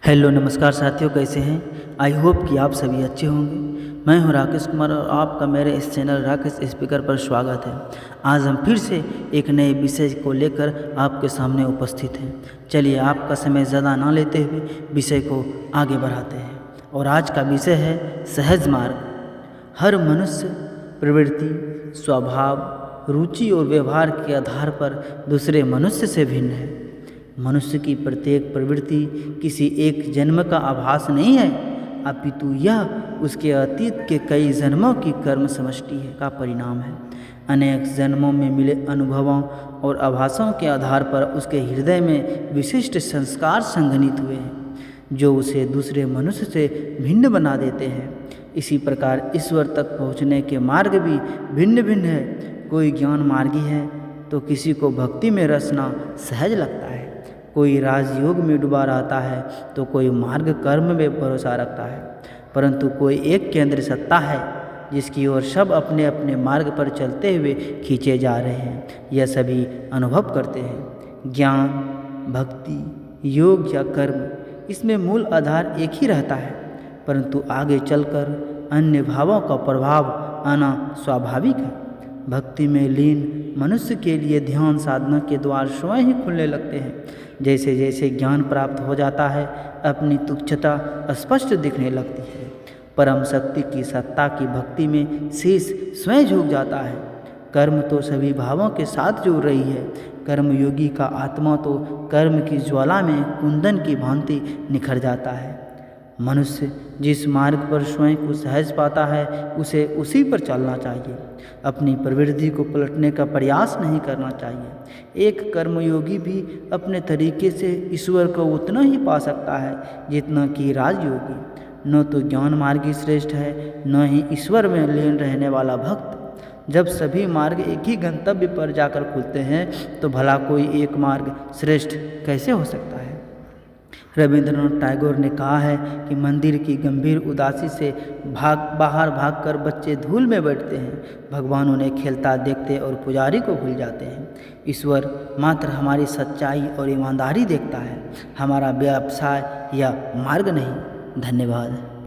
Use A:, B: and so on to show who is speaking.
A: Hello नमस्कार साथियों, कैसे हैं। आई होप कि आप सभी अच्छे होंगे। मैं हूं राकेश कुमार और आपका मेरे इस चैनल राकेश स्पीकर पर स्वागत है। आज हम फिर से एक नए विषय को लेकर आपके सामने उपस्थित हैं। चलिए आपका समय ज़्यादा ना लेते हुए विषय को आगे बढ़ाते हैं। और आज का विषय है सहज मार्ग। हर मनुष्य प्रवृत्ति, स्वभाव, रुचि और व्यवहार के आधार पर दूसरे मनुष्य से भिन्न है। मनुष्य की प्रत्येक प्रवृत्ति किसी एक जन्म का आभास नहीं है, अपितु यह उसके अतीत के कई जन्मों की कर्म समष्टि है का परिणाम है। अनेक जन्मों में मिले अनुभवों और आभासों के आधार पर उसके हृदय में विशिष्ट संस्कार संघनित हुए हैं, जो उसे दूसरे मनुष्य से भिन्न बना देते हैं। इसी प्रकार ईश्वर तक पहुँचने के मार्ग भी भिन्न भिन्न है। कोई ज्ञान मार्गी है तो किसी को भक्ति में रसना सहज लगता है, कोई राजयोग में डूबा रहता है तो कोई मार्ग कर्म में भरोसा रखता है। परंतु कोई एक केंद्र सत्ता है जिसकी ओर सब अपने अपने मार्ग पर चलते हुए खींचे जा रहे हैं। यह सभी अनुभव करते हैं। ज्ञान, भक्ति, योग या कर्म, इसमें मूल आधार एक ही रहता है, परंतु आगे चलकर अन्य भावों का प्रभाव आना स्वाभाविक है। भक्ति में लीन मनुष्य के लिए ध्यान साधना के द्वार स्वयं ही खुलने लगते हैं। जैसे जैसे ज्ञान प्राप्त हो जाता है, अपनी तुच्छता स्पष्ट दिखने लगती है। परम शक्ति की सत्ता की भक्ति में शीश स्वयं झुक जाता है। कर्म तो सभी भावों के साथ जुड़ रही है। कर्मयोगी का आत्मा तो कर्म की ज्वाला में कुंदन की भांति निखर जाता है। मनुष्य जिस मार्ग पर स्वयं को सहज पाता है उसे उसी पर चलना चाहिए। अपनी प्रवृत्ति को पलटने का प्रयास नहीं करना चाहिए। एक कर्मयोगी भी अपने तरीके से ईश्वर को उतना ही पा सकता है जितना कि राजयोगी। न तो ज्ञान मार्गी श्रेष्ठ है, न ही ईश्वर में लीन रहने वाला भक्त। जब सभी मार्ग एक ही गंतव्य पर जाकर खुलते हैं तो भला कोई एक मार्ग श्रेष्ठ कैसे हो सकता है। रविंद्रनाथ टैगोर ने कहा है कि मंदिर की गंभीर उदासी से बाहर भागकर बच्चे धूल में बैठते हैं। भगवान उन्हें खेलता देखते और पुजारी को भूल जाते हैं। ईश्वर मात्र हमारी सच्चाई और ईमानदारी देखता है, हमारा व्यवसाय या मार्ग नहीं। धन्यवाद।